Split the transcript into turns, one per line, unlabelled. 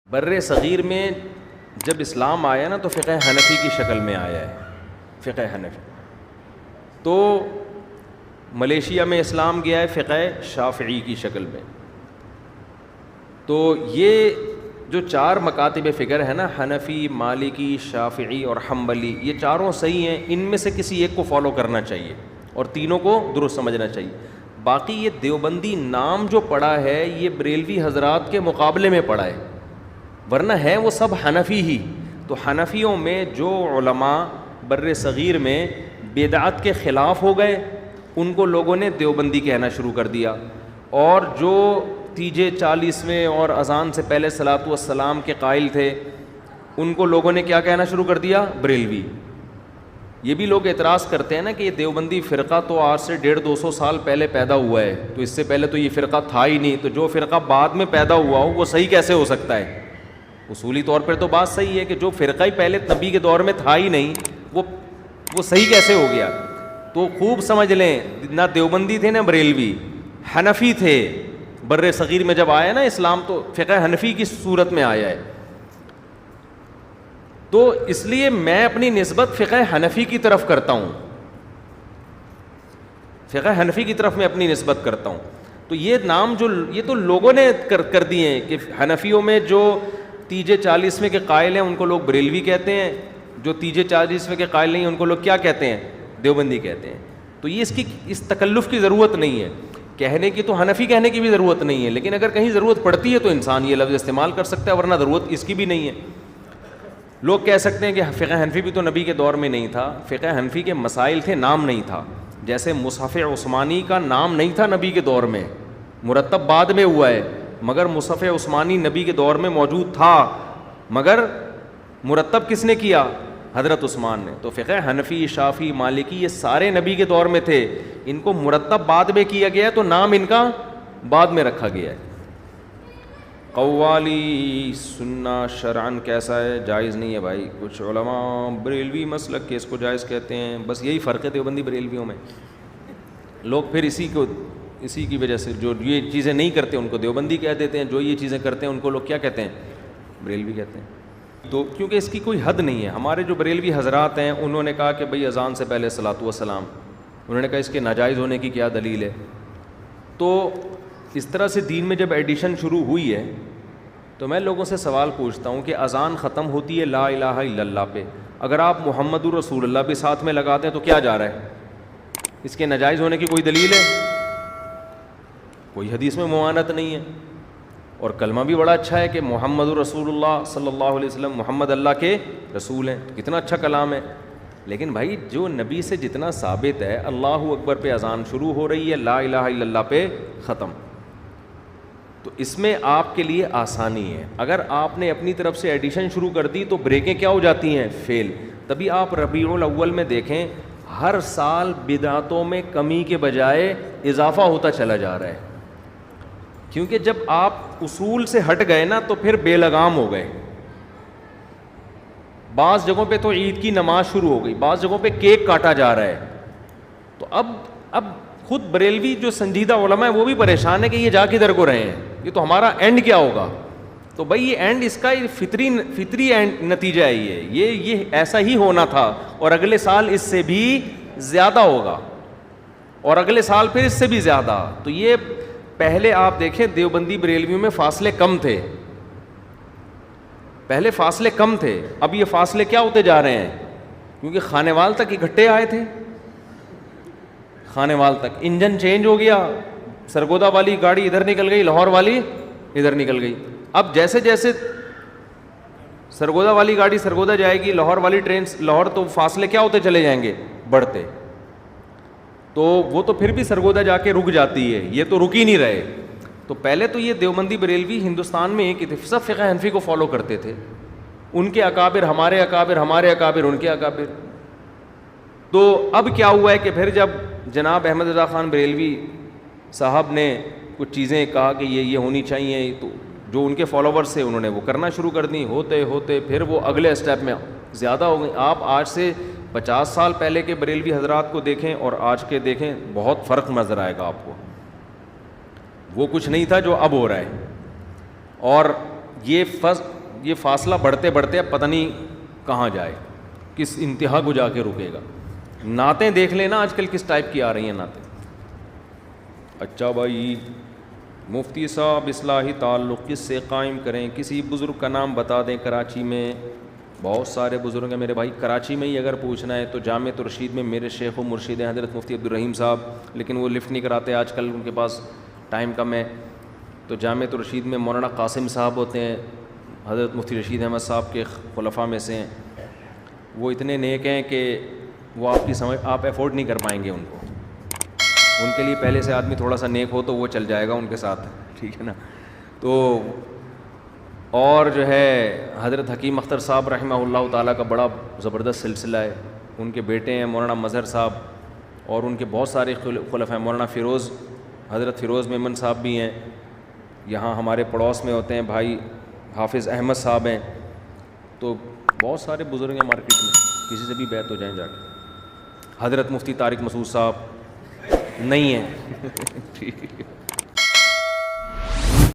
بر صغیر میں جب اسلام آیا نا تو فقہ حنفی کی شکل میں آیا ہے. فقہ حنفی تو ملیشیا میں اسلام گیا ہے فقہ شافعی کی شکل میں. تو یہ جو چار مکاتب فکر ہے نا، حنفی، مالکی، شافعی اور حنبلی، یہ چاروں صحیح ہیں. ان میں سے کسی ایک کو فالو کرنا چاہیے اور تینوں کو درست سمجھنا چاہیے. باقی یہ دیوبندی نام جو پڑا ہے یہ بریلوی حضرات کے مقابلے میں پڑا ہے، ورنہ ہے وہ سب حنفی ہی. تو حنفیوں میں جو علماء بر صغیر میں بدعت کے خلاف ہو گئے ان کو لوگوں نے دیوبندی کہنا شروع کر دیا، اور جو تیجے 40ویں اور اذان سے پہلے صلاۃ والسلام کے قائل تھے ان کو لوگوں نے کیا کہنا شروع کر دیا؟ بریلوی. یہ بھی لوگ اعتراض کرتے ہیں نا کہ یہ دیوبندی فرقہ تو آج سے 150-200 سال پہلے پیدا ہوا ہے، تو اس سے پہلے تو یہ فرقہ تھا ہی نہیں، تو جو فرقہ بعد میں پیدا ہوا ہو وہ صحیح کیسے ہو سکتا ہے؟ اصولی طور پر تو بات صحیح ہے کہ جو فرقہ ہی پہلے نبی کے دور میں تھا ہی نہیں وہ صحیح کیسے ہو گیا؟ تو خوب سمجھ لیں، نہ دیوبندی تھے نہ بریلوی، حنفی تھے. بر صغیر میں جب آیا نا اسلام تو فقہ حنفی کی صورت میں آیا ہے. تو اس لیے میں اپنی نسبت فقہ حنفی کی طرف کرتا ہوں، فقہ حنفی کی طرف میں اپنی نسبت کرتا ہوں. تو یہ نام جو یہ تو لوگوں نے کر دیے ہیں کہ حنفیوں میں جو تیجے 40ویں کے قائل ہیں ان کو لوگ بریلوی کہتے ہیں، جو تیجے 40ویں کے قائل نہیں ہیں ان کو لوگ کیا کہتے ہیں؟ دیوبندی کہتے ہیں. تو یہ اس تکلف کی ضرورت نہیں ہے، کہنے کی تو حنفی کہنے کی بھی ضرورت نہیں ہے، لیکن اگر کہیں ضرورت پڑتی ہے تو انسان یہ لفظ استعمال کر سکتا ہے، ورنہ ضرورت اس کی بھی نہیں ہے. لوگ کہہ سکتے ہیں کہ فقہ حنفی بھی تو نبی کے دور میں نہیں تھا. فقہ حنفی کے مسائل تھے، نام نہیں تھا. جیسے مصحف عثمانی کا نام نہیں تھا نبی کے دور میں، مرتب بعد میں ہوا ہے، مگر مصحف عثمانی نبی کے دور میں موجود تھا، مگر مرتب کس نے کیا؟ حضرت عثمان نے. تو فقہ حنفی، شافعی، مالکی یہ سارے نبی کے دور میں تھے، ان کو مرتب بعد میں کیا گیا ہے تو نام ان کا بعد میں رکھا گیا ہے. قوالی سننا شرعن کیسا ہے؟ جائز نہیں ہے بھائی. کچھ علماء بریلوی مسلک کے اس کو جائز کہتے ہیں، بس یہی فرق ہے دیوبندی بریلویوں میں. لوگ پھر اسی کی وجہ سے جو یہ چیزیں نہیں کرتے ان کو دیوبندی کہہ دیتے ہیں، جو یہ چیزیں کرتے ہیں ان کو لوگ کیا کہتے ہیں؟ بریلوی کہتے ہیں. تو کیونکہ اس کی کوئی حد نہیں ہے. ہمارے جو بریلوی حضرات ہیں انہوں نے کہا کہ بھئی اذان سے پہلے صلاۃ والسلام، انہوں نے کہا اس کے ناجائز ہونے کی کیا دلیل ہے؟ تو اس طرح سے دین میں جب ایڈیشن شروع ہوئی ہے تو میں لوگوں سے سوال پوچھتا ہوں کہ اذان ختم ہوتی ہے لا الہ الا اللہ پہ، اگر آپ محمد الرسول اللہ بھی ساتھ میں لگاتے ہیں تو کیا جا رہا ہے؟ اس کے ناجائز ہونے کی کوئی دلیل ہے؟ کوئی حدیث میں ممانعت نہیں ہے. اور کلمہ بھی بڑا اچھا ہے کہ محمد الرسول اللہ صلی اللہ علیہ وسلم، محمد اللہ کے رسول ہیں، کتنا اچھا کلام ہے. لیکن بھائی جو نبی سے جتنا ثابت ہے، اللہ اکبر پہ اذان شروع ہو رہی ہے، لا الہ الا اللہ پہ ختم. تو اس میں آپ کے لیے آسانی ہے. اگر آپ نے اپنی طرف سے ایڈیشن شروع کر دی تو بریکیں کیا ہو جاتی ہیں؟ فیل. تبھی آپ ربیع الاول میں دیکھیں ہر سال بدعتوں میں کمی کے بجائے اضافہ ہوتا چلا جا رہا ہے، کیونکہ جب آپ اصول سے ہٹ گئے نا تو پھر بے لگام ہو گئے. بعض جگہوں پہ تو عید کی نماز شروع ہو گئی، بعض جگہوں پہ کیک کاٹا جا رہا ہے. تو اب خود بریلوی جو سنجیدہ علماء ہیں وہ بھی پریشان ہے کہ یہ جا کدھر کو رہے ہیں، یہ تو ہمارا اینڈ کیا ہوگا؟ تو بھائی یہ اینڈ اس کا فطری اینڈ نتیجہ ہے، یہ ایسا ہی ہونا تھا، اور اگلے سال اس سے بھی زیادہ ہوگا، اور اگلے سال پھر اس سے بھی زیادہ. تو یہ پہلے آپ دیکھیں دیوبندی بریلویوں میں فاصلے کم تھے، پہلے فاصلے کم تھے، اب یہ فاصلے کیا ہوتے جا رہے ہیں؟ کیونکہ خانے وال تک اکٹھے آئے تھے، خانے وال تک انجن چینج ہو گیا، سرگودا والی گاڑی ادھر نکل گئی، لاہور والی ادھر نکل گئی. اب جیسے جیسے سرگودا والی گاڑی سرگودا جائے گی، لاہور والی ٹرین لاہور، تو فاصلے کیا ہوتے چلے جائیں گے؟ بڑھتے. تو وہ تو پھر بھی سرگودا جا کے رک جاتی ہے، یہ تو رک ہی نہیں رہے. تو پہلے تو یہ دیوبندی بریلوی ہندوستان میں ایک سب فقہ حنفی کو فالو کرتے تھے، ان کے اکابر ہمارے اکابر، ہمارے اکابر ان کے اکابر. تو اب کیا ہوا ہے کہ پھر جب جناب احمد رضا خان بریلوی صاحب نے کچھ چیزیں کہا کہ یہ ہونی چاہیے، تو جو ان کے فالوورز تھے انہوں نے وہ کرنا شروع کر دی. ہوتے ہوتے پھر وہ اگلے اسٹیپ میں زیادہ ہو گئی. آپ آج سے 50 سال پہلے کے بریلوی حضرات کو دیکھیں اور آج کے دیکھیں، بہت فرق نظر آئے گا آپ کو. وہ کچھ نہیں تھا جو اب ہو رہا ہے. اور یہ یہ فاصلہ بڑھتے بڑھتے اب پتہ نہیں کہاں جائے, کس انتہا کو جا کے رکے گا. نعتیں دیکھ لینا آج کل کس ٹائپ کی آ رہی ہیں نعتیں. اچھا بھائی مفتی صاحب اصلاحی تعلق کس سے قائم کریں, کسی بزرگ کا نام بتا دیں. کراچی میں بہت سارے بزرگ ہیں میرے بھائی, کراچی میں ہی اگر پوچھنا ہے تو جامعۃ الرشید میں میرے شیخ و مرشد ہیں حضرت مفتی عبدالرحیم صاحب, لیکن وہ لفٹ نہیں کراتے آج کل, ان کے پاس ٹائم کم ہے. تو جامعۃ الرشید میں مولانا قاسم صاحب ہوتے ہیں, حضرت مفتی رشید احمد صاحب کے خلفاء میں سے ہیں. وہ اتنے نیک ہیں کہ وہ آپ افورڈ نہیں کر پائیں گے ان کو. ان کے لیے پہلے سے آدمی تھوڑا سا نیک ہو تو وہ چل جائے گا ان کے ساتھ, ٹھیک ہے نا. تو اور جو ہے حضرت حکیم اختر صاحب رحمہ اللہ تعالیٰ کا بڑا زبردست سلسلہ ہے. ان کے بیٹے ہیں مولانا مظہر صاحب, اور ان کے بہت سارے خلفاء ہیں. مولانا فیروز, حضرت فیروز میمن صاحب بھی ہیں, یہاں ہمارے پڑوس میں ہوتے ہیں. بھائی حافظ احمد صاحب ہیں. تو بہت سارے بزرگ ہیں مارکیٹ میں, کسی سے بھی بیعت ہو جائیں جا کے. حضرت مفتی طارق مسعود صاحب نہیں ہیں ٹھیک.